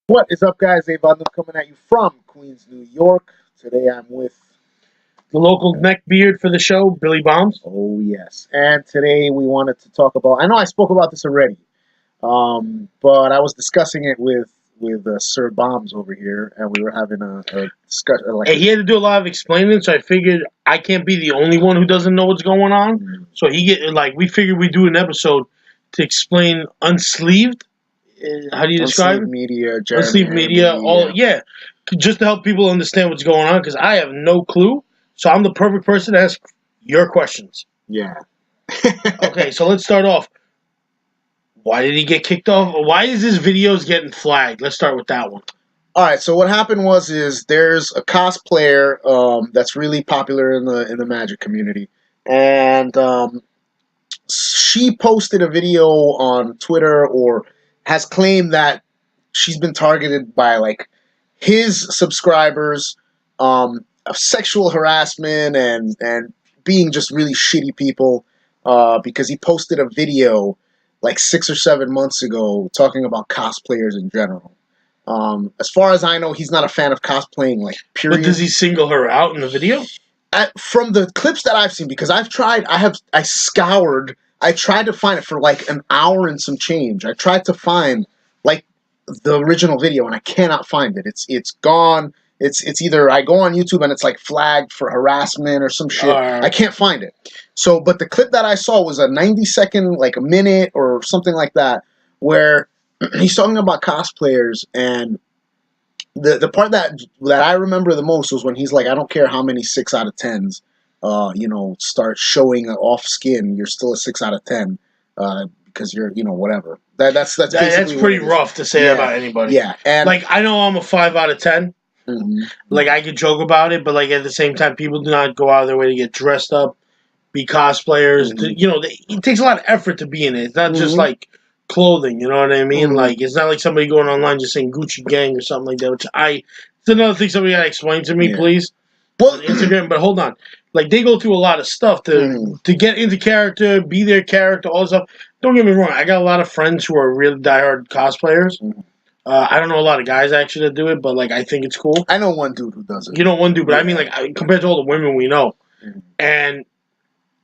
What is up, guys? Avon coming at you from Queens, New York. Today I'm with The local neckbeard for the show, Billy Bombs. Oh yes, and today we wanted to talk about. I know I spoke about this already, but I was discussing it with Sir Bombs over here, and we were having a discussion. And he had to do a lot of explaining, so I figured I can't be the only one who doesn't know what's going on. So we figured we'd do an episode to explain unsleeved. How do you describe Unsleeved it? media, Unsleeved media, just to help people understand what's going on, because I have no clue. So I'm the perfect person to ask your questions. Yeah. Okay, so let's start off. Why did he get kicked off? Why is his videos getting flagged? Let's start with that one. All right. So what happened is there's a cosplayer that's really popular in the Magic community, and she posted a video on Twitter or has claimed that she's been targeted by like his subscribers of sexual harassment and being just really shitty people because he posted a video like 6 or 7 months ago talking about cosplayers in general. As far as I know, he's not a fan of cosplaying, like, period. But does he single her out in the video? From the clips that I've seen, because I tried to find it for like an hour and some change. I tried to find like the original video, and I cannot find it. It's gone. It's either I go on YouTube and it's like flagged for harassment or some shit. I can't find it. So, but the clip that I saw was a 90-second, like a minute or something like that, where he's talking about cosplayers, and the part that I remember the most was when he's like, I don't care how many 6 out of 10s, start showing off skin, you're still a 6 out of 10, because you're, whatever. That's pretty rough to say about anybody. Yeah, and like I know I'm a 5 out of 10. Mm-hmm. Like I could joke about it, but like at the same time, people do not go out of their way to get dressed up, be cosplayers. Mm-hmm. It takes a lot of effort to be in it. It's not just like clothing, you know what I mean? Like it's not like somebody going online just saying Gucci Gang or something like that. It's another thing somebody gotta explain to me, please. Well, Instagram, but hold on. Like they go through a lot of stuff to get into character, be their character, all this stuff. Don't get me wrong. I got a lot of friends who are really diehard cosplayers. I don't know a lot of guys actually that do it, but like I think it's cool. I know one dude who does it. You know one dude, but I mean like compared to all the women we know, and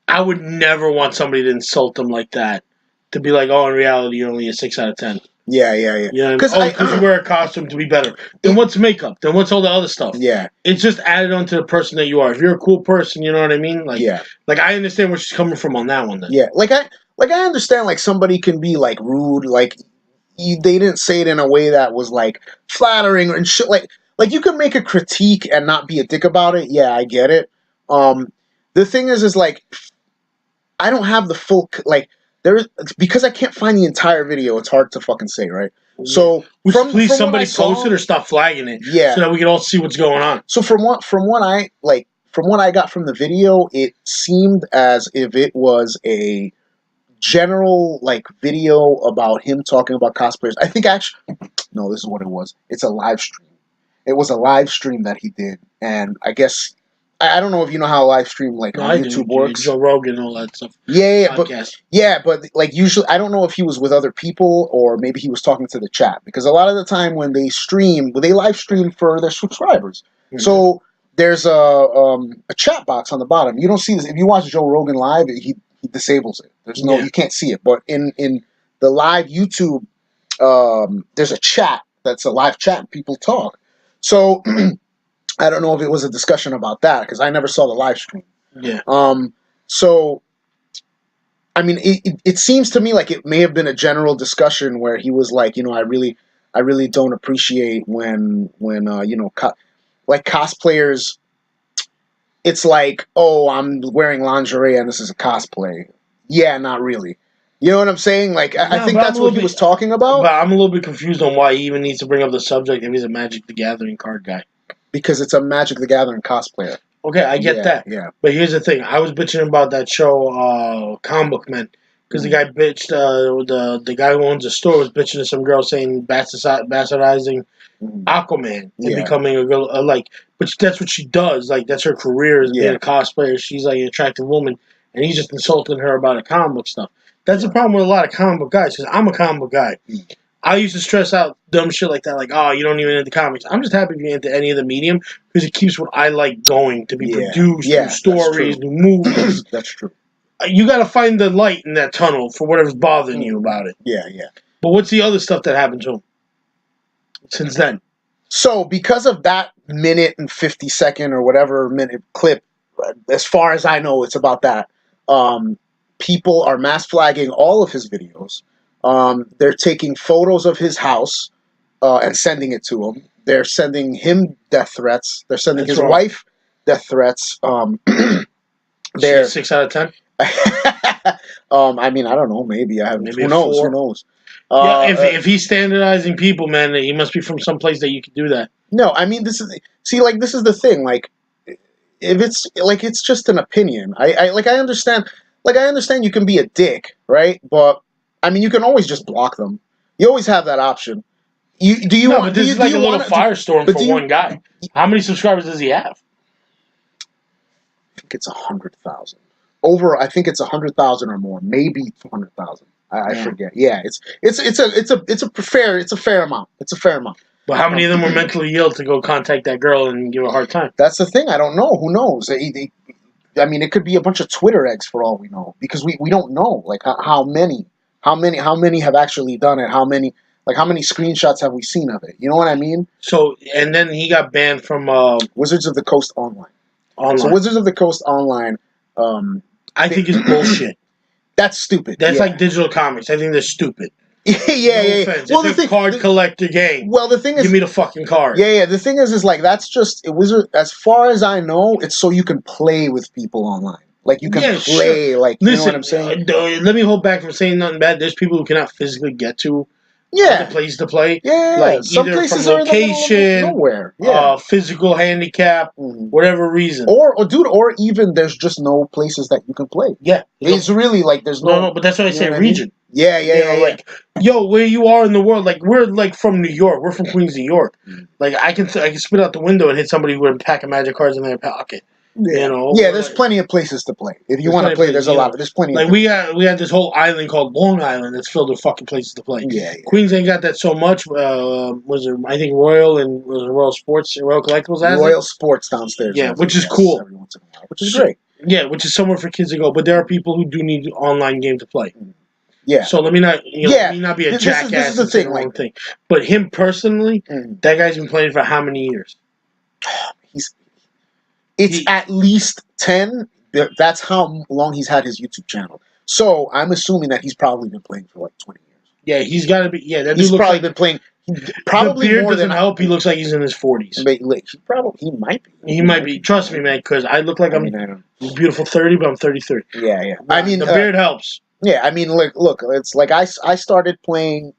I would never want somebody to insult them like that. To be like, oh, in reality, you're only a 6 out of 10. Yeah. You know, because you wear a costume to be better. Then what's makeup? Then what's all the other stuff? Yeah. It's just added on to the person that you are. If you're a cool person, you know what I mean? Like, like I understand where she's coming from on that one. Then. Yeah. Like I understand like somebody can be like rude, like they didn't say it in a way that was like flattering and shit. Like you could make a critique and not be a dick about it. Yeah, I get it. The thing is like I don't have the full like. Because I can't find the entire video, it's hard to fucking say, right? So please somebody post it or stop flagging it, so that we can all see what's going on. So from what I got from the video, it seemed as if it was a general like video about him talking about cosplayers. I think actually, no, this is what it was. It's a live stream. It was a live stream that he did, and I guess. I don't know if you know how a live stream like on YouTube works. Joe Rogan, all that stuff. But like usually, I don't know if he was with other people or maybe he was talking to the chat, because a lot of the time when they live stream for their subscribers. So there's a chat box on the bottom. You don't see this if you watch Joe Rogan live. He disables it. There's you can't see it. But in the live YouTube, there's a chat that's a live chat and people talk. So. I don't know if it was a discussion about that because I never saw the live stream. Yeah. So, I mean, it seems to me like it may have been a general discussion where he was like, I really don't appreciate when like cosplayers. It's like, oh, I'm wearing lingerie and this is a cosplay. Yeah, not really. You know what I'm saying? Like, I think that's what he was talking about. But I'm a little bit confused on why he even needs to bring up the subject if he's a Magic the Gathering card guy. Because it's a Magic the Gathering cosplayer. Okay, I get that. Yeah. But here's the thing. I was bitching about that show, Comic Book Men. Because the guy bitched, the guy who owns the store was bitching to some girl saying bastardizing Aquaman and becoming a girl. But that's what she does. Like, that's her career is being a cosplayer. She's like an attractive woman. And he's just insulting her about the comic book stuff. That's the problem with a lot of comic book guys. Because I'm a comic book guy. I used to stress out dumb shit like that, like, oh, you don't even into comics. I'm just happy if you're into any of the medium because it keeps what I like going to be produced, new stories, new movies. That's true. You got to find the light in that tunnel for whatever's bothering you about it. Yeah. But what's the other stuff that happened to him since then? So because of that minute and 50-second or whatever minute clip, as far as I know, it's about that. People are mass flagging all of his videos. They're taking photos of his house and sending it to him. They're sending him death threats. They're sending his wife death threats. They're 6 out of 10. I mean, I don't know. Maybe I haven't. Who knows? 4. Who knows? Yeah, if he's standardizing people, man, he must be from some place that you could do that. No, I mean, this is the thing. Like, if it's just an opinion. I understand. Like, I understand you can be a dick, right? But I mean, you can always just block them. You always have that option. But this is like a little firestorm for one guy. How many subscribers does he have? I think it's 100,000. Over, I think it's 100,000 or more, maybe 200,000. I forget. Yeah, it's a fair amount. It's a fair amount. But how many of them were mentally ill to go contact that girl and give her a hard time? That's the thing. I don't know. Who knows? I mean, it could be a bunch of Twitter eggs for all we know, because we don't know like how many have actually done it. How many screenshots have we seen of it? You know what I mean? So, and then he got banned from Wizards of the Coast Online. So Wizards of the Coast Online. I think it's bullshit. That's stupid. That's like digital comics. I think they're stupid. Yeah. Well, it's a card collector game. Well, the thing is, give me the fucking card. Yeah. The thing is like that's just Wizard. As far as I know, it's so you can play with people online. Like you can play. Sure. Like you know what I'm saying. Let me hold back from saying nothing bad. There's people who cannot physically get to. The place to play. Yeah, like some either places from are location, nowhere. Physical handicap, whatever reason. Or even there's just no places that you can play. Yeah, it's really like there's no. But that's why I say region. Yeah. Like, yo, where you are in the world? Like we're like from New York. We're from Queens, New York. Like I can spit out the window and hit somebody with a pack of magic cards in their pocket. Yeah. You know, there's plenty of places to play. If you want to play, there's a lot. There's plenty. Like we had this whole island called Long Island that's filled with fucking places to play. Yeah. Queens ain't got that so much. Was it? I think Royal and was it Royal Sports, Royal Collectibles has Royal Sports downstairs. Yeah, which is cool. Every once in a while, which is great. Yeah, which is somewhere for kids to go. But there are people who do need an online game to play. Yeah. So let me not be a jackass. This is the thing, wrong thing. But him personally, that guy's been playing for how many years? It's at least 10. That's how long he's had his YouTube channel. So I'm assuming that he's probably been playing for like 20 years. Yeah, he's got to be. Yeah, that he's probably been playing. Probably the beard more doesn't than help. He looks like he's in his 40s. He might be. He might be. Trust me, man, because I look like I'm a beautiful 30, but I'm 33. Yeah. I mean, the beard helps. Yeah, I mean, look, it's like I started playing.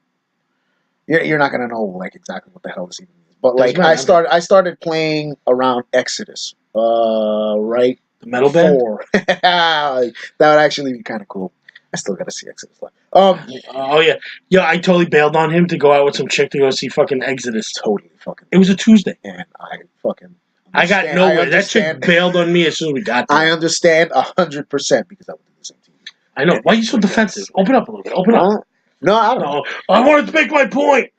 You're not gonna know like exactly what the hell this even means, but like I started playing around Exodus. Right. The metal band? That would actually be kind of cool. I still gotta see Exodus live. Oh yeah. Yeah, I totally bailed on him to go out with some chick to go see fucking Exodus. Totally fucking. It was a Tuesday. And I got nowhere. That chick bailed on me as soon as we got there. I understand 100% because I went to the same team. I know. Why are you so defensive? Open up a little bit. Open up. No, I don't know. I wanted to make my point.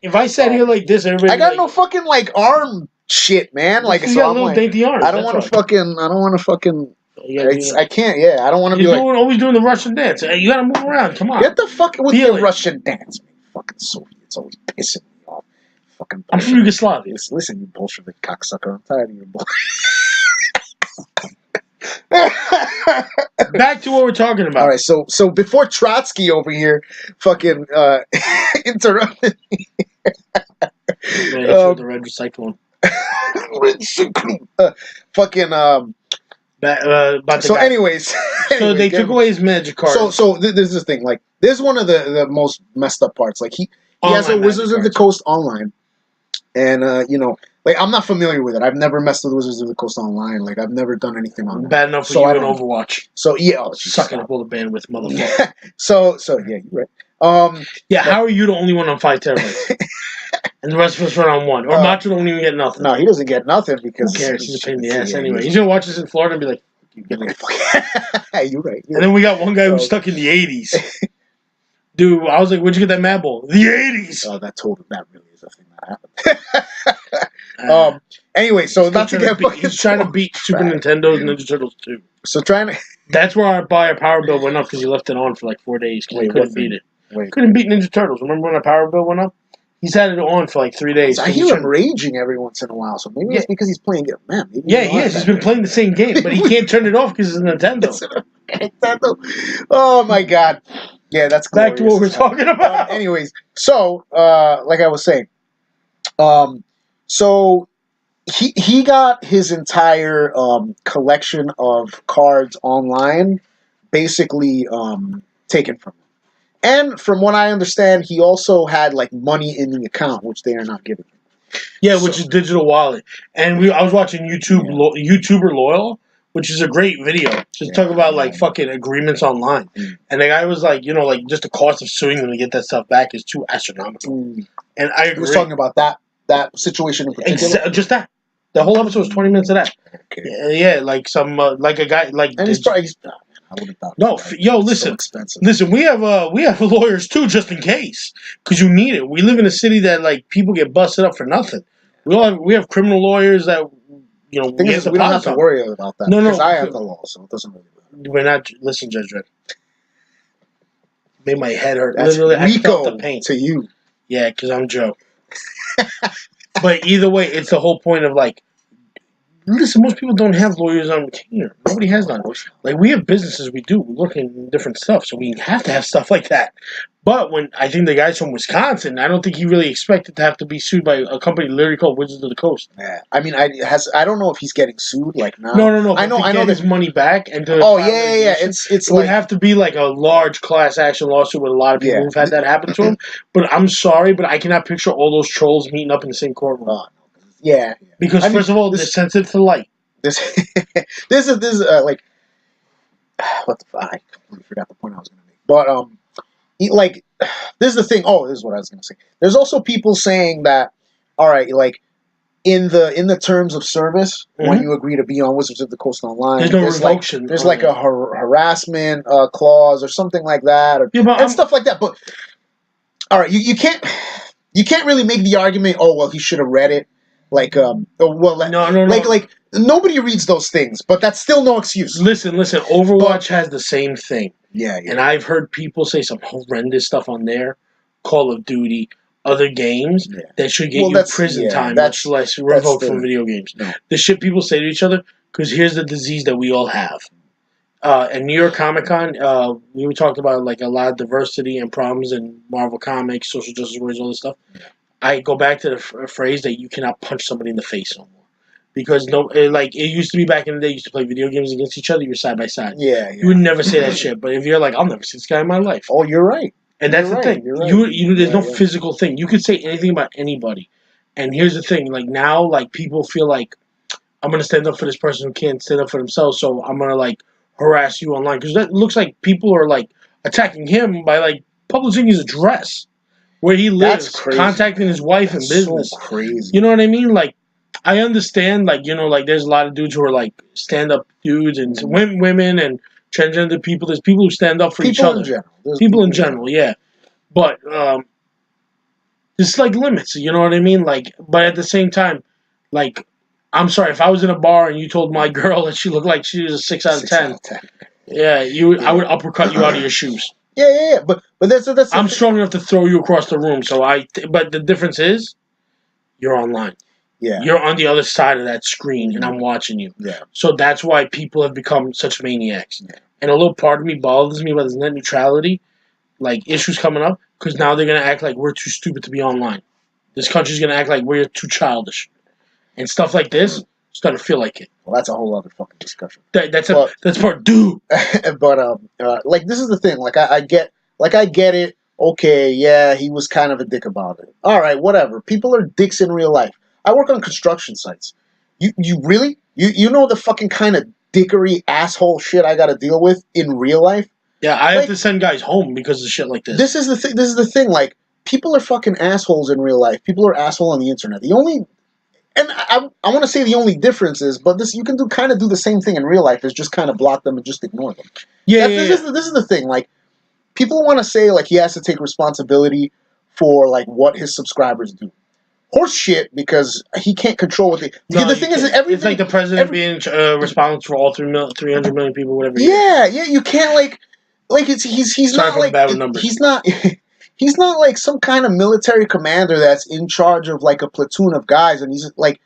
If I sat here like this, everybody. I got no fucking like arm shit, man. Like you got a little dainty arms. I don't want to fucking. I can't. Yeah, I don't want to be like always doing the Russian dance. You got to move around. Come on. Get the fuck with the Russian dance, man. Fucking Soviets always pissing me off. Fucking. I'm from Yugoslavia. Listen, you Bolshevik cocksucker. I'm tired of your bullshit. Back to what we're talking about. All right, so before Trotsky over here fucking interrupted me. The red recycling. Anyways, so they took away his magic card. So there's this thing. Like, this is one of the most messed up parts. Like he has a Wizards of the Coast online, and like I'm not familiar with it. I've never messed with Wizards of the Coast online. Like I've never done anything on that. Bad enough for you in Overwatch. So yeah, sucking up all the bandwidth, motherfucker. so yeah, you're right. How are you the only one on 5 terabytes? And the rest of us run on 1. Or Macho don't even get nothing. No, he doesn't get nothing because... Who cares? He's a pain in the ass anyway. He's going to watch us in Florida and be like, you get me. You're right. And then we got one guy who's stuck in the 80s. Dude, I was like, where'd you get that Mad Ball? The 80s. Oh, that really is a thing that happened. Anyway, so not to get he's trying to beat Super Nintendo's Ninja Turtles 2. So trying to. That's where our power bill went up because he left it on for like 4 days because he couldn't beat it. Couldn't beat Ninja Turtles. Remember when our power bill went up? He's had it on for like 3 days. I hear him raging every once in a while, so maybe it's because he's playing it. Man, maybe he is. He's been playing the same game, but he can't turn it off because it's a Nintendo. Nintendo. Oh my god. Yeah, that's glorious. Back to what we're talking about. Anyways, so like I was saying, so he got his entire collection of cards online basically taken from him. And from what I understand, he also had like money in the account, which they are not giving him. Yeah, which is digital wallet. And I was watching YouTuber Loyal, which is a great video. Just talk about like fucking agreements online. And the guy was like, like just the cost of suing them to get that stuff back is too astronomical. And I agree. He was talking about that situation in particular. Just that. The whole episode was 20 minutes of that. Okay. Yeah, like some like a guy like. And he's probably. I would have thought. No, listen. So listen, we have lawyers too, just in case, because you need it. We live in a city that like people get busted up for nothing. We have criminal lawyers that we don't have to worry about that. No, because I have the law, so it doesn't really matter. We're not. Listen, Judge Dredd. Made my head hurt. That's literally, I felt the pain to you. Yeah, because I'm Joe. But either way, it's the whole point of like. Listen, most people don't have lawyers on retainer. Nobody has none. Like, we have businesses we do. We look in different stuff, so we have to have stuff like that. But when I think the guy's from Wisconsin, I don't think he really expected to have to be sued by a company literally called Wizards of the Coast. Yeah. I mean, I don't know if he's getting sued like now. No. I know his money back and to yeah. It would have to be like a large class action lawsuit with a lot of people who've had that happen to them. But I'm sorry, but I cannot picture all those trolls meeting up in the same courtroom. Yeah, because first of all, they're sensitive to light. This is like what the fuck? I completely forgot the point I was going to make. But like this is the thing. Oh, this is what I was going to say. There's also people saying that all right, like in the terms of service when you agree to be on Wizards of the Coast Online, there's no revocation. There's like a harassment clause or something like that, and stuff like that. But all right, you can't really make the argument. Oh well, he should have read it. Like no. Like nobody reads those things, but that's still no excuse. Listen. Overwatch has the same thing. Yeah. And I've heard people say some horrendous stuff on there. Call of Duty, other games that should get you prison time, much less revoked from video games. No. The shit people say to each other, because here's the disease that we all have. At New York Comic Con, we talked about like a lot of diversity and problems in Marvel Comics, social justice warriors, all this stuff. I go back to the phrase that you cannot punch somebody in the face no more. Because it used to be back in the day, you used to play video games against each other, you're side by side. Yeah. You would never say that shit. But if you're like, I'll never see this guy in my life. Oh, you're right. And that's the thing. You're right. There's no physical thing. You could say anything about anybody. And here's the thing. Like now, like people feel like, I'm going to stand up for this person who can't stand up for themselves, so I'm going to like harass you online. Because that looks like people are like attacking him by like publishing his address. Where he lives, contacting his wife and business. So crazy. You know what I mean? Like, I understand, like, like, there's a lot of dudes who are, like, stand-up dudes and women and transgender people. There's people who stand up for each other. People in general, yeah. But, there's, like, limits, you know what I mean? Like, but at the same time, like, I'm sorry, if I was in a bar and you told my girl that she looked like she was a 6 out of 10, I would uppercut you out of your shoes. Yeah. But that's I'm strong enough to throw you across the room. But the difference is, you're online. Yeah. You're on the other side of that screen, and I'm watching you. Yeah. So that's why people have become such maniacs. Yeah. And a little part of me bothers me about this net neutrality, like issues coming up, because now they're gonna act like we're too stupid to be online. This country's gonna act like we're too childish, and stuff like this. Starting to feel like it. Well, that's a whole other fucking discussion. That's part two. But like this is the thing. Like I get it. Okay, yeah, he was kind of a dick about it. All right, whatever. People are dicks in real life. I work on construction sites. You really know the fucking kind of dickery asshole shit I got to deal with in real life. Yeah, I have to send guys home because of shit like this. This is the thing. Like people are fucking assholes in real life. People are asshole on the internet. And I want to say the only difference is, but you can do the same thing in real life. Is just kind of block them and just ignore them. Yeah, This is the thing. Like, people want to say like he has to take responsibility for like what his subscribers do. Horse shit, because he can't control what they. No, the thing is, everything. It's like the president being responsible for all 300 million people, whatever. Yeah, you can't like he's Sorry not like bad with numbers. he's not he's not like some kind of military commander that's in charge of like a platoon of guys, and he's like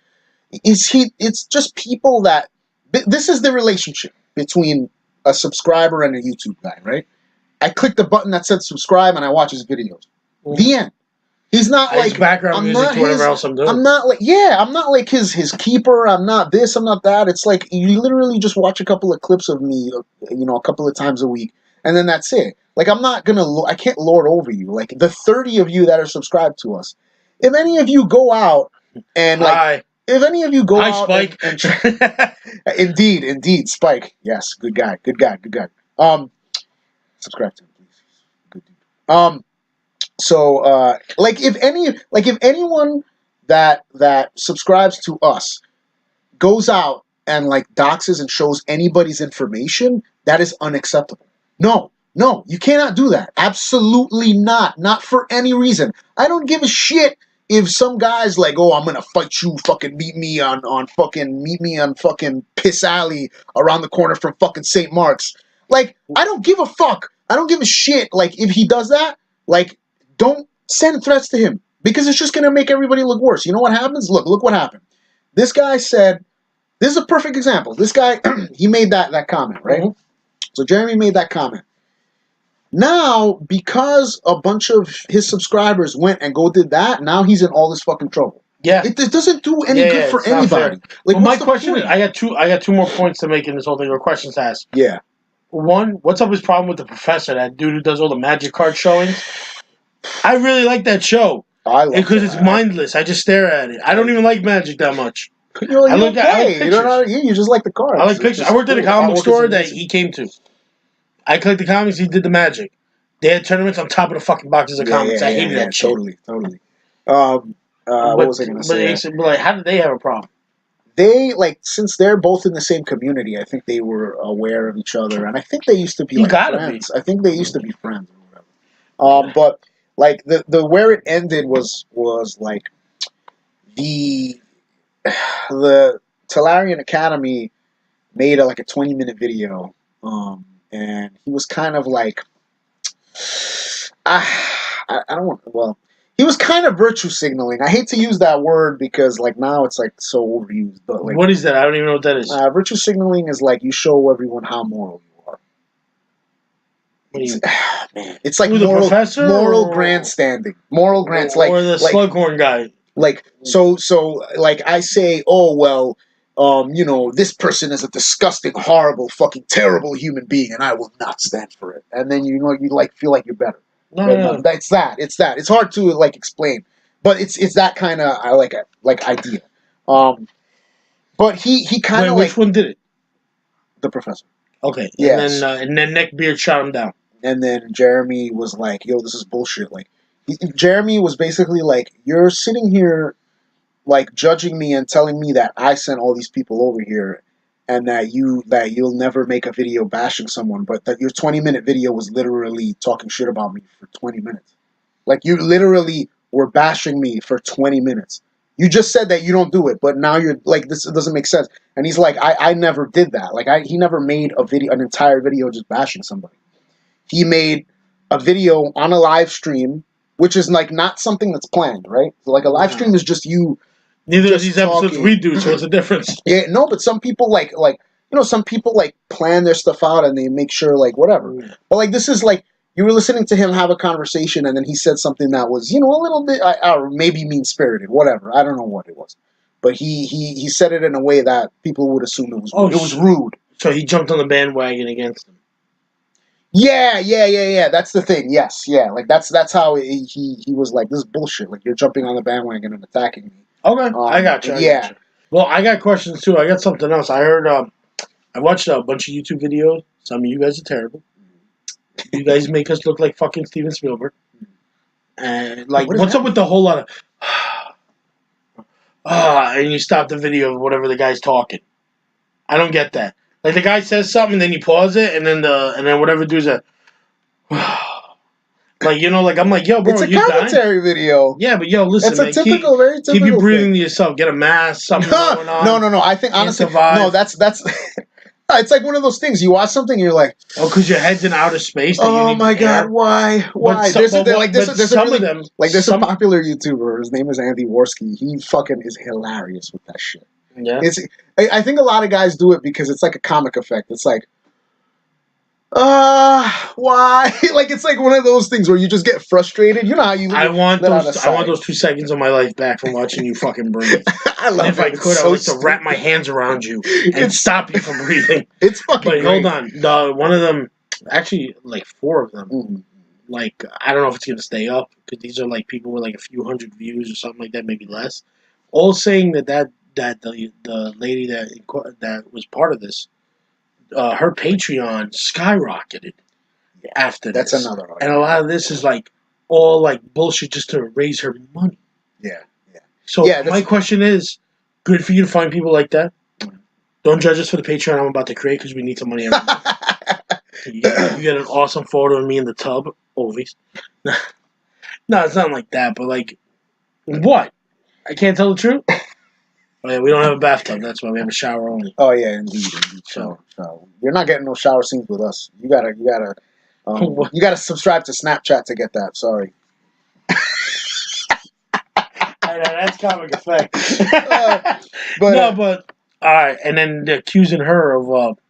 it's just people that this is the relationship between a subscriber and a YouTube guy, right? I click the button that said subscribe and I watch his videos. The end. He's not like background music to whatever else I'm doing. I'm not like his keeper. I'm not this. I'm not that. It's like you literally just watch a couple of clips of me, a couple of times a week, and then that's it. Like I can't lord over you. Like the 30 of you that are subscribed to us, if any of you go out and if any of you go out, Spike. Indeed, Spike. Yes, good guy. Subscribe to him, please. Good dude. So, if anyone that subscribes to us goes out and like doxes and shows anybody's information, that is unacceptable. No, you cannot do that. Absolutely not. Not for any reason. I don't give a shit if some guy's like, oh, I'm gonna fight you. Fucking meet me on fucking Piss Alley around the corner from fucking St. Mark's. Like, I don't give a fuck. I don't give a shit. Like, if he does that, like, don't send threats to him, because it's just going to make everybody look worse. You know what happens? Look what happened. This guy said, this is a perfect example. This guy, he made that comment, right? Mm-hmm. So Jeremy made that comment. Now, because a bunch of his subscribers went and did that, now he's in all this fucking trouble. Yeah. It doesn't do any good for anybody. Like, well, my question is, I got two more points to make in this whole thing, or questions to ask. Yeah. One, what's up his problem with the professor, that dude who does all the magic card showings? I really like that show. I love it because it's mindless. I just stare at it. I don't even like magic that much. You like pictures. You just like the cards. I like pictures. I worked at a comic book store that he came to. I collected comics. He did the magic. They had tournaments on top of the fucking boxes of comics. I hated that shit. Totally. What was I going to say? But how did they have a problem? They, since they're both in the same community, I think they were aware of each other, and I think they used to be friends. I think they used to be friends or whatever. But the where it ended was like the Talarian Academy made a 20-minute video, and he was kind of like, I don't want, well, he was kind of virtue signaling. I hate to use that word because now it's so overused. But what is that? I don't even know what that is. Virtue signaling is you show everyone how moral you are. Man, it's like moral grandstanding. Moral grants, or the slughorn guy. So I say, oh well, this person is a disgusting, horrible, fucking terrible human being, and I will not stand for it. And then you feel like you're better. No. It's that. It's hard to explain, but it's that kind of idea. But he kind of which one did it? The professor. Okay. Yes. And then Neckbeard shot him down. And then Jeremy was like, "Yo, this is bullshit." Jeremy was basically like, "You're sitting here, judging me and telling me that I sent all these people over here, and that you'll never make a video bashing someone, but that your 20-minute video was literally talking shit about me for 20 minutes. You literally were bashing me for 20 minutes. You just said that you don't do it, but now you're this doesn't make sense." And he's like, I never did that. He never made an entire video just bashing somebody. He made a video on a live stream, which is not something that's planned, right? So a live stream is just you. Neither of these episodes we do, so it's a difference. Yeah, no, but some people some people plan their stuff out and they make sure whatever. But this is you were listening to him have a conversation and then he said something that was a little bit or maybe mean-spirited, whatever. I don't know what it was, but he said it in a way that people would assume it was it was rude. So he jumped on the bandwagon against him. Yeah. That's the thing. Yes, yeah. That's how he was like, this is bullshit. You're jumping on the bandwagon and attacking me. Okay, I got you. I got you. Well, I got questions too. I got something else. I heard. I watched a bunch of YouTube videos. Some of you guys are terrible. You guys make us look like fucking Steven Spielberg. And what's up with the whole lot of and you stop the video of whatever the guy's talking? I don't get that. The guy says something, and then you pause it, and then whatever dude's a Like, you know, like, I'm like, yo, bro, it's a you commentary video. Yeah, but yo, listen, it's a man, typical, very typical. Keep your breathing thing. to yourself. Get a mask, something going on. No. I think honestly, no. That's. It's like one of those things. You watch something, and you're like, oh, because your head's in outer space. Oh my god, why? There's a popular YouTuber. His name is Andy Worski. He fucking is hilarious with that shit. Yeah. I think a lot of guys do it because it's like a comic effect. It's like, why? Like it's like one of those things where you just get frustrated. You know how you. I want those 2 seconds of my life back from watching you fucking breathe. I love it. If I could, I'd like to wrap my hands around you and stop you from breathing. It's fucking. But hold on, one of them, actually, like 4 of them. Mm-hmm. Like I don't know if it's gonna stay up because these are like people with like a few hundred views or something like that, maybe less. All saying that the lady that was part of this. Her Patreon skyrocketed after this. That's another argument. And a lot of this is like all like bullshit just to raise her money. Yeah. So my question is, good for you to find people like that. Don't judge us for the Patreon I'm about to create because we need some money every month. You get an awesome photo of me in the tub, always. No, it's not like that, but like, what? I can't tell the truth? Oh, yeah, we don't have a bathtub. That's why we have a shower only. Oh yeah, indeed. So you're not getting no shower scenes with us. You gotta subscribe to Snapchat to get that. Sorry. That's comic effect. But all right, and then they're accusing her of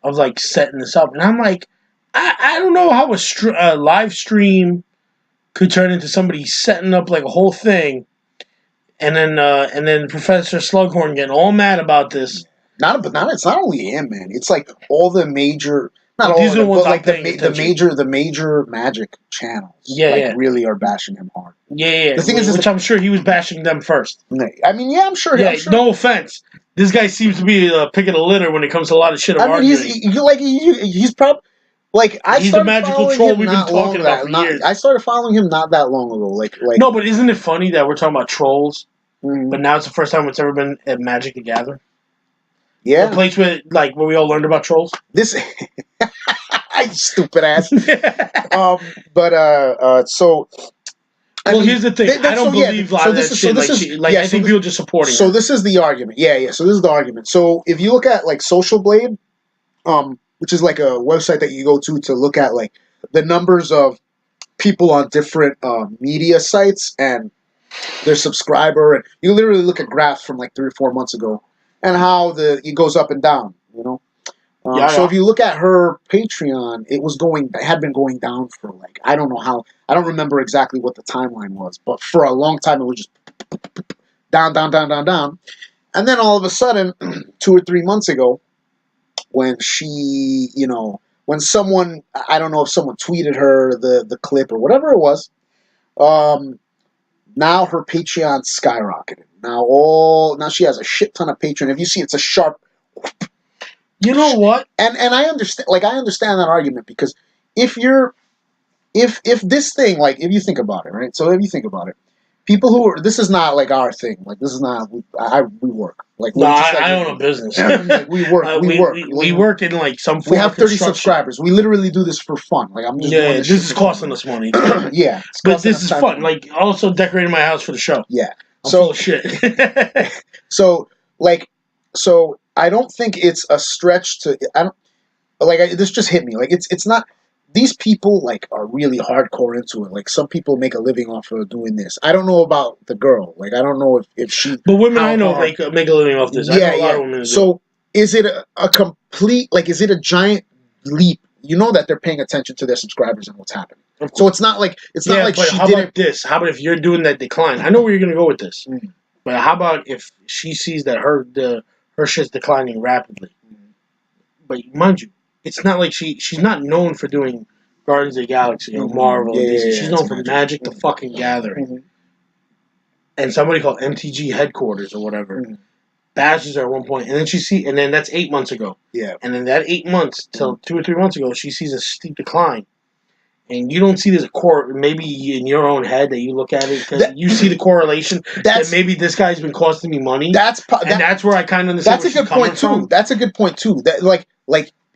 like setting this up, and I'm like, I don't know how a live stream could turn into somebody setting up like a whole thing. And then Professor Slughorn getting all mad about this. It's not only him, man. It's like all the major, not all these of are the them, ones but like the major magic channels. Yeah, really are bashing him hard. Yeah. The thing is, which I'm sure he was bashing them first. I mean, yeah, I'm sure. Yeah, no offense. This guy seems to be picking a litter when it comes to a lot of shit. I mean, he's probably. Like he's a magical troll we've been talking about for years. I started following him not that long ago. Like no, but isn't it funny that we're talking about trolls, mm-hmm. but now it's the first time it's ever been at Magic the Gathering? Yeah, the place where we all learned about trolls. This stupid ass. So. Well, here's the thing. I don't believe a lot of that shit. I think people are just supporting. So this is the argument. Yeah. So this is the argument. So if you look at like Social Blade, which is like a website that you go to look at like the numbers of people on different media sites and their subscriber, and you literally look at graphs from like 3 or 4 months ago and how it goes up and down. You know. So if you look at her Patreon, it had been going down for like, I don't know how, I don't remember exactly what the timeline was, but for a long time it was just down. And then all of a sudden, 2 or 3 months ago, when she, when someone, I don't know if someone tweeted her the clip or whatever it was, now her Patreon skyrocketed. Now she has a shit ton of Patreon. If you see, it's a sharp. You know what? And I understand that argument because if this thing, like, if you think about it, right? So if you think about it, people this is not like our thing. Like, this is not, we work. Like, no, I own a business. Like, we work. We work in like some form. We have 30 subscribers. We literally do this for fun. Like, I'm just doing this is costing us money. Yeah. But this is fun. Like, also decorating my house for the show. Yeah. I'm full of shit. So I don't think it's a stretch to. This just hit me. Like, it's not. These people like are really hardcore into it. Like, some people make a living off of doing this. I don't know about the girl. Like, I don't know if she. But women I know make a living off this. I know a lot of women. So is it a complete, like, is it a giant leap? You know that they're paying attention to their subscribers and what's happening. So it's not like how about this? How about if you're doing that decline? I know where you're going to go with this. Mm. But how about if she sees that her shit's declining rapidly? But mind you, it's not like she's not known for doing Guardians of the Galaxy or Marvel. She's known for Magic the fucking Gathering. Mm-hmm. And somebody called MTG headquarters or whatever bashes her at one point, and then that's 8 months ago. Yeah. And then that 8 months till 2 or 3 months ago, she sees a steep decline. And you don't see there's maybe in your own head that you look at it because you see the correlation that maybe this guy's been costing me money. That's where I kind of understand. That's a good point too. That's a good point too. That like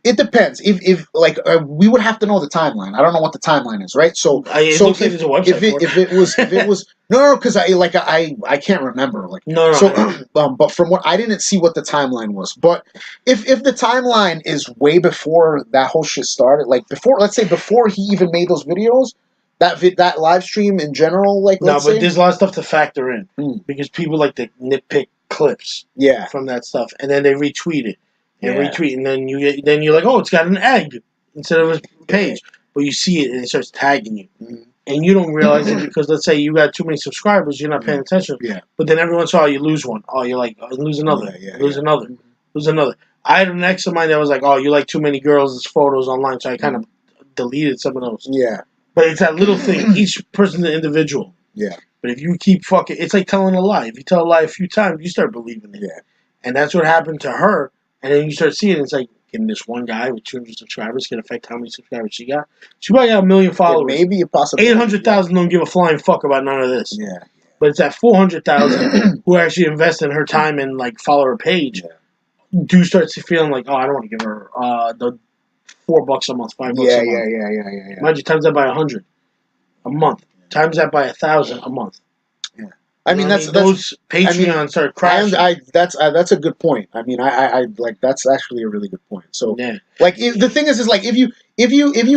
It depends. If like we would have to know the timeline. I don't know what the timeline is, right? So It so looks like there's a website for it. if it was no because I can't remember like No, so but from what I didn't see what the timeline was. But if the timeline is way before that whole shit started, like before, let's say before he even made those videos, that live stream in general, like no, let's but say, there's a lot of stuff to factor in because people like to nitpick clips yeah, from that stuff, and then they retweet it and yeah, retweet, and then you're like, oh, it's got an egg instead of a page, but you see it and it starts tagging you, and you don't realize it because let's say you got too many subscribers, you're not paying attention, yeah, but then every once in a while you lose one. Oh, you're like, oh, lose another, lose another, lose another. I had an ex of mine that was like, oh, you like too many girls' photos online, so I kind of deleted some of those. Yeah. But it's that little thing. Each person's an individual. Yeah. But if you keep fucking, it's like telling a lie. If you tell a lie a few times, you start believing it. Yeah. And that's what happened to her. And then you start seeing it's like, can this one guy with 200 subscribers can affect how many subscribers she got? She probably got 1 million followers. Maybe a possibility. 800,000 don't give a flying fuck about none of this. Yeah. But it's that 400,000 who actually invest in her time and like follow her page. Yeah. Do start feeling like, oh, I don't want to give her the $4 a month, $5 a month. Yeah. Mind you, times that by 100 a month. Times that by 1,000 a month. Yeah. I mean, that's those Patreons start crashing. That's a good point. I mean, I like that's actually a really good point. So, yeah. Like the thing is like if you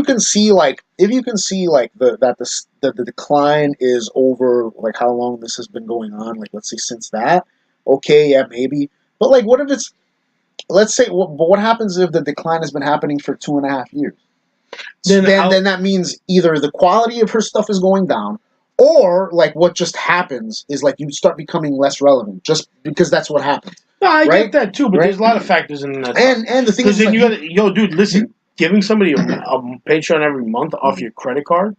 can see like the decline is over like how long this has been going on, like let's say since that, okay, yeah, maybe. But like, what if it's, let's say, but what happens if the decline has been happening for 2.5 years? Then that means either the quality of her stuff is going down, or like what just happens is like you start becoming less relevant just because that's what happens. No, I get that too, but there's a lot of factors in that. And the thing is, then you gotta, dude, listen, giving somebody a Patreon every month off your credit card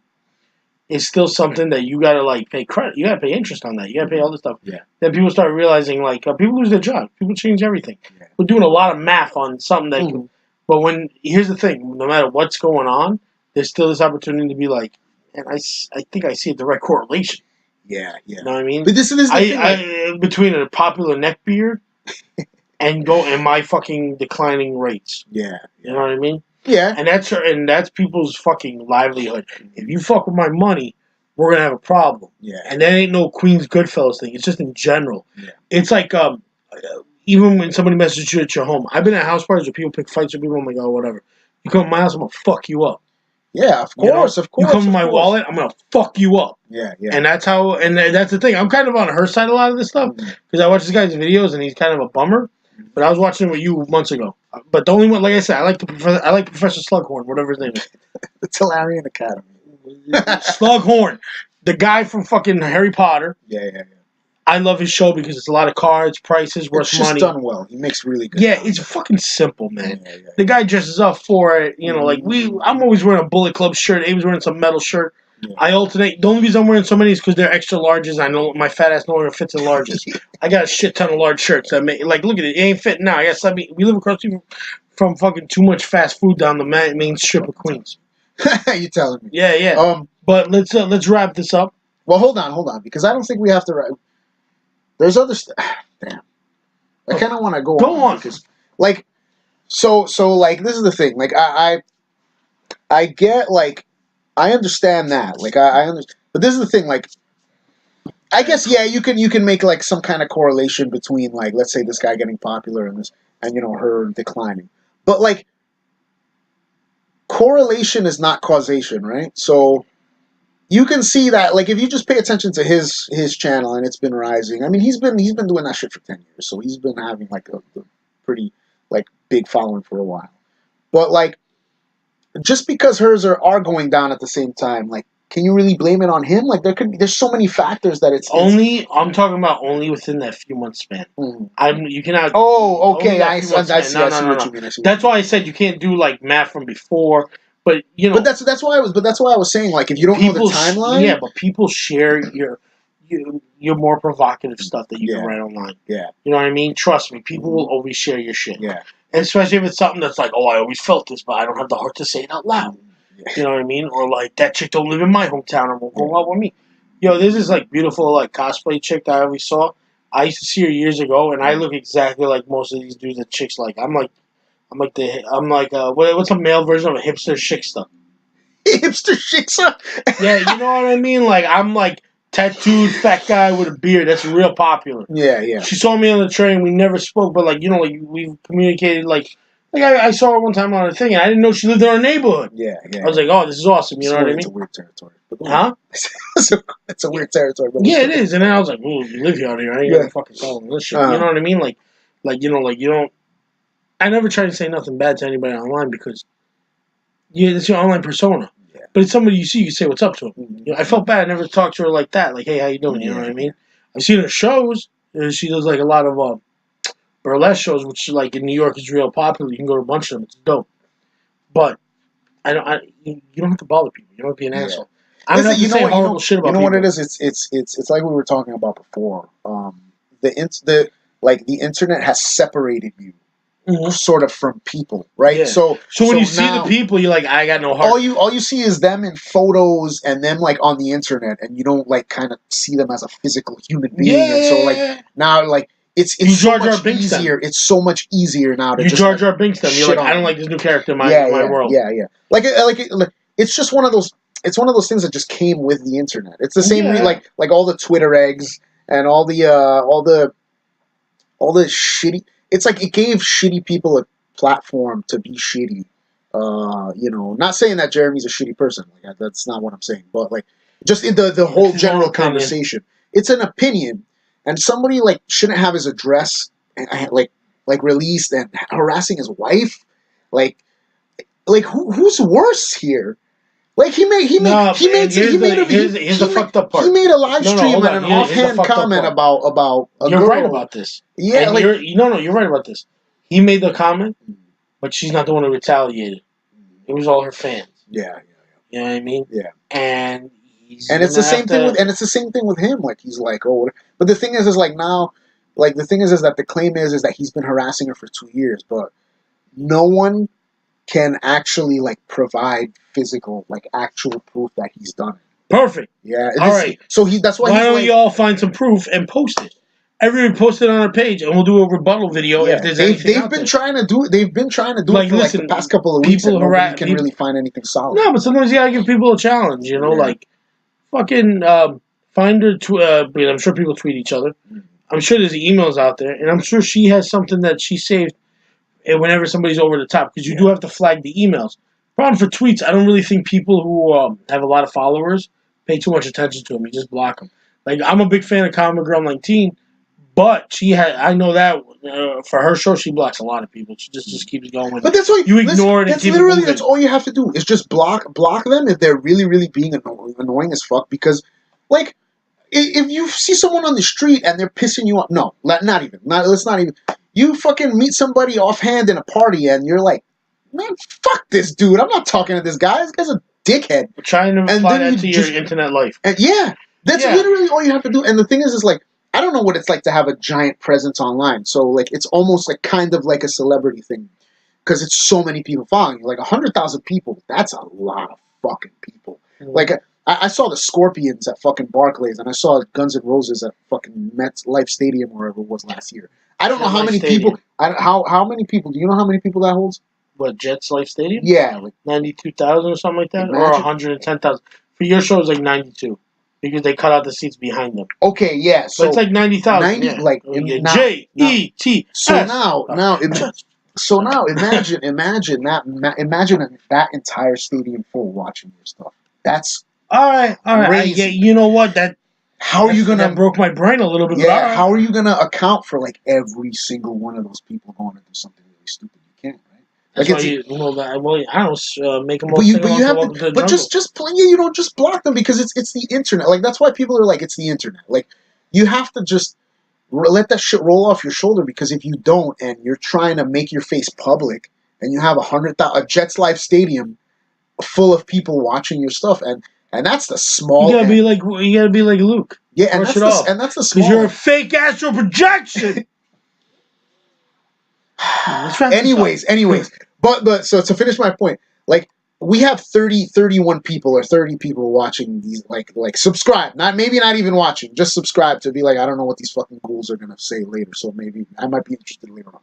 is still something that you gotta like pay credit. You gotta pay interest on that. You gotta pay all this stuff. Yeah. Then people start realizing like people lose their job. People change everything. Yeah. We're doing a lot of math on something that. Can, but here's the thing: no matter what's going on, there's still this opportunity to be like, and I think I see a direct correlation. Yeah. You know what I mean? But this is the thing, between a popular neckbeard and my fucking declining rates. Yeah. You know what I mean? Yeah. And that's people's fucking livelihood. If you fuck with my money, we're gonna have a problem. Yeah. And that ain't no Queens Goodfellas thing. It's just in general. Yeah. It's like even when somebody messages you at your home. I've been at house parties where people pick fights with people. I'm like, oh, whatever. You come to my house, I'm gonna fuck you up. Yeah, of course, of course. You come to my wallet, I'm gonna fuck you up. Yeah. And that's how. And that's the thing. I'm kind of on her side a lot of this stuff because I watch this guy's videos and he's kind of a bummer. But I was watching it with you months ago. But the only one, like I said, I like Professor Slughorn, whatever his name is. The Tellarian Academy. Slughorn, the guy from fucking Harry Potter. Yeah. I love his show because it's a lot of cards, prices, worth money. It's just done well. He makes really good. Yeah, it's fucking simple, man. Yeah. The guy dresses up for it. You know, like I'm always wearing a Bullet Club shirt. Abe's wearing some metal shirt. Yeah. I alternate. The only reason I'm wearing so many is because they're extra larges. I know my fat ass no longer fits in larges. I got a shit ton of large shirts. That like, look at it. It ain't fitting now. I got some. We live across from fucking too much fast food down the main strip of Queens. You telling me? Yeah. But let's wrap this up. Well, hold on, because I don't think we have to wrap. There's other stuff. Damn. I kind of want to go on because, like, so like this is the thing. Like I get like. I understand that, like I understand, but this is the thing, like I guess you can make like some kind of correlation between like let's say this guy getting popular and her declining, but like correlation is not causation, right? So you can see that like if you just pay attention to his channel and it's been rising. I mean he's been doing that shit for 10 years, so he's been having like a pretty like big following for a while, but like. Just because hers are going down at the same time, like, can you really blame it on him? Like, there's so many factors that it's I'm talking about only within that few month span. You cannot. Oh, okay. I see what you mean. That's why I said you can't do like math from before. But But that's why I was saying like if you don't know the timeline. But people share your more provocative stuff that you can write online. Yeah. You know what I mean? Trust me, people will always share your shit. Yeah. And especially if it's something that's like, oh, I always felt this, but I don't have the heart to say it out loud. Yeah. You know what I mean? Or like, that chick don't live in my hometown and won't go out with me. There's this like beautiful like cosplay chick that I always saw. I used to see her years ago, and I look exactly like most of these dudes that chicks like. I'm like I'm like what's a male version of a hipster shiksta? Hipster shiksa. Yeah, you know what I mean. Like I'm like tattooed fat guy with a beard. That's real popular. Yeah, yeah. She saw me on the train. We never spoke, but like we've communicated. Like I saw her one time on a thing, and I didn't know she lived in our neighborhood. Yeah, yeah. I was like, oh, this is awesome. You know what I mean? It's a weird territory. Huh? It's a weird territory. But yeah, it is. And then I was like, "Ooh, you live here out here. I ain't gonna fucking tell them this shit." You know what I mean? Like you don't. I never try to say nothing bad to anybody online because it's your online persona. Yeah. But it's somebody you see, you say what's up to them. You know, I felt bad. I never talked to her like that. Like, hey, how you doing? You know what I mean? I've seen her shows. She does like a lot of burlesque shows, which like in New York is real popular. You can go to a bunch of them. It's dope. But you don't have to bother people. You don't have to be an asshole. I don't have to say horrible shit about people. You know what it is? It's like we were talking about before. The internet has separated you. Mm-hmm. Sort of from people, right? Yeah. So when you see the people, you're like, I got no heart. All you see is them in photos and them like on the internet, and you don't like kind of see them as a physical human being. Yeah. And so like now like it's so much easier. It's so much easier now to you just Jar Jar Binks them. You're like, I don't like this new character in my world. Yeah. Like it's just one of those. It's one of those things that just came with the internet. It's the same like all the Twitter eggs and all the shitty. It's like it gave shitty people a platform to be shitty. Not saying that Jeremy's a shitty person. Like that's not what I'm saying. But like, just in the whole general conversation, it's an opinion, and somebody like shouldn't have his address like released and harassing his wife. Like who's worse here? Like here's the fucked up part. He made a live stream and an offhand comment about a You're girl. right about this. Yeah, and you're right about this. He made the comment, but she's not the one who retaliated. It was all her fans. Yeah. You know what I mean? Yeah. And it's the same thing with him. Like he's like, oh, but the thing is like now, like the thing is that the claim is that he's been harassing her for 2 years, but no one can actually like provide physical, like actual proof that he's done it. Perfect. Yeah. All right. So that's why. Why don't you all find some proof and post it? Everyone post it on our page, and we'll do a rebuttal video if there's anything. They've been trying to do it. They've been trying to do it for the past couple of weeks, and nobody can really find anything solid. No, but sometimes you gotta give people a challenge. You know, like fucking find her. I'm sure people tweet each other. I'm sure there's emails out there, and I'm sure she has something that she saved. And whenever somebody's over the top, because you do have to flag the emails. Problem for tweets, I don't really think people who have a lot of followers pay too much attention to them. You just block them. Like I'm a big fan of Common Girl 19. But I know that for her show, she blocks a lot of people. She just keeps going with it. But that's why you ignore it. That's literally that's all you have to do is just block them if they're really, really being annoying as fuck. Because, like, if you see someone on the street and they're pissing you off, let's not even. You fucking meet somebody offhand in a party and you're like, man, fuck this dude. I'm not talking to this guy. This guy's a dickhead. We're trying to apply that to your internet life. And that's literally all you have to do. And the thing is like. I don't know what it's like to have a giant presence online. So, like, it's almost like kind of like a celebrity thing because it's so many people following you. Like, 100,000 people, that's a lot of fucking people. Mm-hmm. Like, I saw the Scorpions at fucking Barclays, and I saw Guns N' Roses at fucking MetLife Stadium, or wherever it was last year. I don't know how many people. How many people? Do you know how many people that holds? What, Jets Life Stadium? Yeah. Like 92,000 or something like that? Imagine. Or 110,000. For your show, it's like 92. Because they cut out the seats behind them. Okay, yeah. So but it's like 90,000. 90, like J-E-T. So now imagine that entire stadium full watching your stuff. That's all right. crazy. You know what? How are you gonna? That broke my brain a little bit. Yeah. Right. How are you gonna account for like every single one of those people going to do something really stupid? You can't, right? That's why I don't make them all. But you have to. But just play. You don't just block them because it's the internet. Like that's why people are like it's the internet. Like you have to just let that shit roll off your shoulder because if you don't and you're trying to make your face public and you have a Jets Live Stadium full of people watching your stuff and that's the small. You gotta be like Luke. Yeah, and that's the small. Because you're a fake astral projection. Anyways. But so to finish my point, like we have 31 people or 30 people watching these like subscribe. Not even watching, just subscribe to be like, I don't know what these fucking ghouls are gonna say later, so maybe I might be interested later on.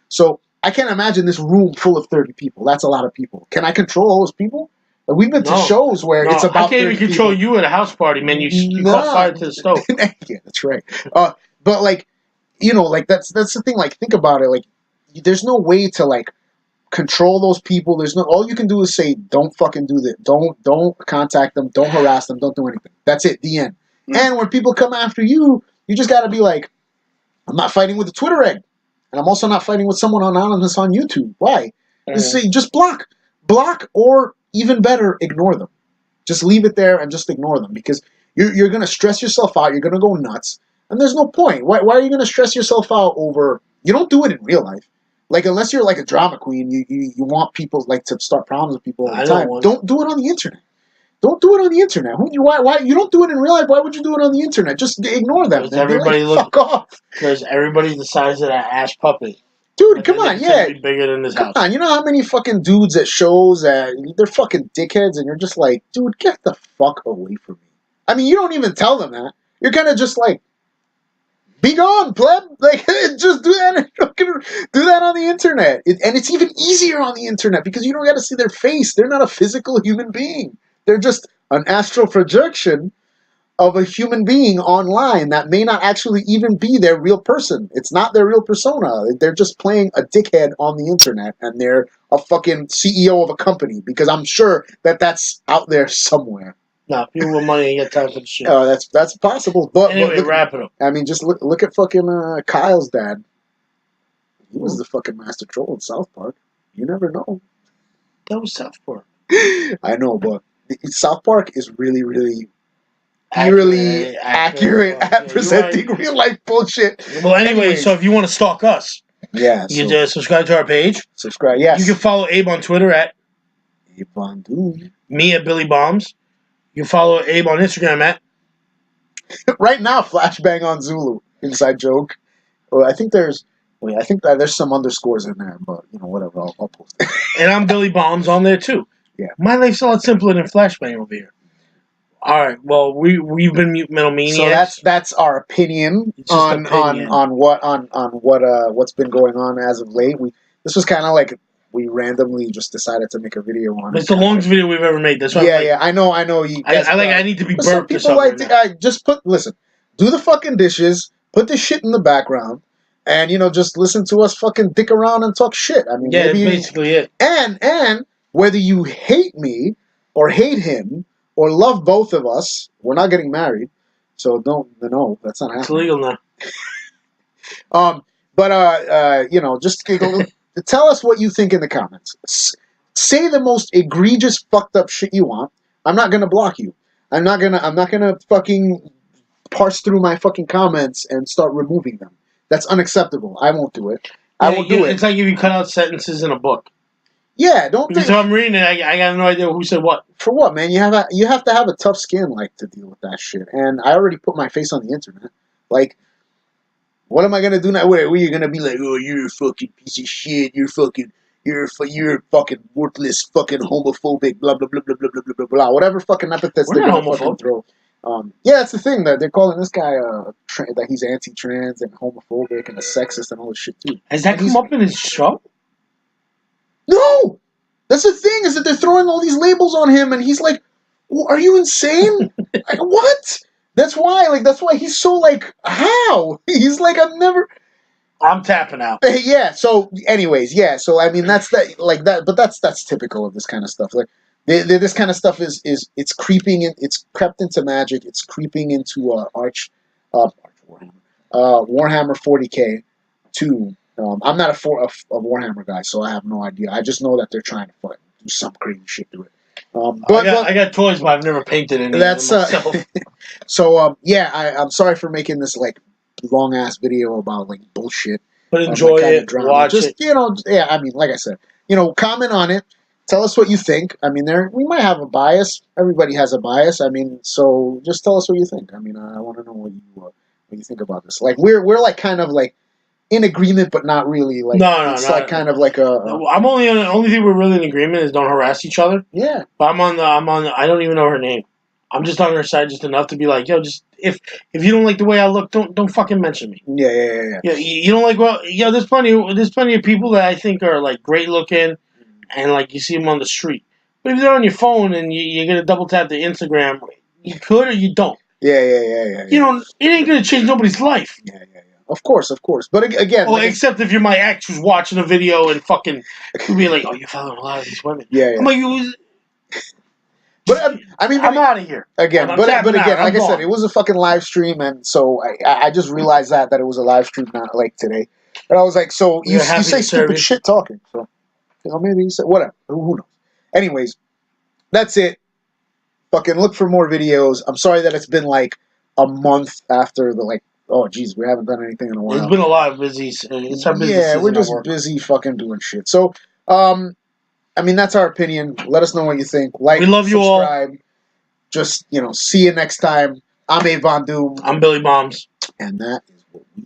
So I can't imagine this room full of 30 people. That's a lot of people. Can I control all those people? Like, we've been to shows where it's about I can't 30 even control people. you at a house party, man. You caught fire to the stove. Yeah, that's right. But like, like that's the thing. Like, think about it. Like, there's no way to like control those people. There's no. All you can do is say, don't fucking do that. Don't contact them. Don't harass them. Don't do anything. That's it. The end. And when people come after you, you just got to be like, I'm not fighting with a Twitter egg, and I'm also not fighting with someone anonymous on YouTube. Why? Just block, or even better, ignore them. Just leave it there and just ignore them, because you're going to stress yourself out. You're going to go nuts, and there's no point. Why are you going to stress yourself out over? You don't do it in real life. Like, unless you're like a drama queen, you want people like to start problems with people all the time. Don't do it on the internet. Don't do it on the internet. Why you don't do it in real life? Why would you do it on the internet? Just ignore them. Everybody fuck off. Because everybody's the size of that ass puppet. Dude, come on, yeah. Be bigger than this house. Come on, you know how many fucking dudes at shows they're fucking dickheads, and you're just like, dude, get the fuck away from me. I mean, you don't even tell them that. You're kind of just like, be gone, pleb. Like, just do that. Do that on the internet, and it's even easier on the internet because you don't got to see their face. They're not a physical human being. They're just an astral projection of a human being online that may not actually even be their real person. It's not their real persona. They're just playing a dickhead on the internet, and they're a fucking CEO of a company, because I'm sure that's out there somewhere. Nah, people with money ain't got time for the shit. Oh, that's possible. But anyway, look, wrap it up. I mean, just look at fucking Kyle's dad. He was the fucking master troll in South Park. You never know. That was South Park. I know, but South Park is really, really eerily accurate at presenting real life bullshit. Well, anyway, so if you want to stalk us, you can subscribe to our page. Subscribe, yes. You can follow Abe on Twitter at Abe Von Doom. Me at Billy Bombs. You can follow Abe on Instagram at right now, Flashbang on Zulu. Inside joke. Well, I think there's some underscores in there, but whatever. I'll post it. And I'm Billy Bombs on there too. Yeah. My life's a lot simpler than Flashbang over here. All right. Well, we've been Mute Metal Maniacs. So that's our opinion on what's been going on as of late. This was kind of like we randomly just decided to make a video on it. It's the longest video we've ever made. That's why. Yeah. I know. You guys, I need to be burped. People like to just listen. Do the fucking dishes. Put the shit in the background. And just listen to us fucking dick around and talk shit. I mean, that's basically it. And whether you hate me or hate him or love both of us, we're not getting married, so no, that's not happening. It's legal now. Just tell us what you think in the comments. Say the most egregious fucked up shit you want. I'm not gonna block you. I'm not gonna fucking parse through my fucking comments and start removing them. That's unacceptable. I won't do it. I won't do it. It's like if you cut out sentences in a book. Yeah, don't. Because if I'm reading it, I got no idea who said what. For what, man? You have to have a tough skin, like, to deal with that shit. And I already put my face on the internet. Like, what am I gonna do now? Where are you gonna be like, oh, you're a fucking piece of shit. You're fucking worthless, fucking homophobic, blah blah blah blah blah blah blah blah. Whatever fucking epithets they're gonna fucking throw. Yeah, that's the thing, that they're calling this guy that he's anti-trans and homophobic and a sexist and all this shit too. Has that come up in his show? No! That's the thing, is that they're throwing all these labels on him, and he's like, well, are you insane? Like, what? That's why he's so like, how? He's like, I'm tapping out. Yeah, so anyways, yeah, so I mean, that's that, like that, but that's typical of this kind of stuff. Like, this kind of stuff is it's creeping in, it's crept into Magic, it's creeping into Warhammer 40K 2. I'm not a Warhammer guy, so I have no idea. I just know that they're trying to do some crazy shit to it. I got toys, but I've never painted any. That's myself. So I'm sorry for making this like long ass video about like bullshit. But enjoy it, watch it. Yeah. I mean, like I said, comment on it. Tell us what you think. I mean, we might have a bias. Everybody has a bias. I mean, so just tell us what you think. I mean, I want to know what you think about this. Like, we're like kind of like in agreement, but not really. Like, it's like kind of like I'm only thing we're really in agreement is don't harass each other. Yeah. But I'm on. I don't even know her name. I'm just on her side just enough to be like, yo, just if you don't like the way I look, don't fucking mention me. Yeah. You don't like there's plenty of people that I think are like great looking, and like you see them on the street. But if they're on your phone and you're gonna double tap the Instagram, you could or you don't. Yeah. You know, it ain't gonna change nobody's life. Yeah. Of course. But again, well, except if you're my ex who's watching a video and fucking you'll be like, oh, you're following a lot of these women. Yeah. I'm like, you. But I mean, I'm out of here again. But again, like I said, it was a fucking live stream, and so I just realized that it was a live stream, not like today. And I was like, so you say stupid shit talking, so maybe you said whatever. Who knows? Anyways, that's it. Fucking look for more videos. I'm sorry that it's been like a month after the like. Oh, geez, we haven't done anything in a while. There's been a lot of busy. It's our busy season. Yeah, we're just busy fucking doing shit. So, I mean, that's our opinion. Let us know what you think. Like, we love you subscribe. all. Just, see you next time. I'm Abe Von Doom. I'm Billy Bombs. And that is what we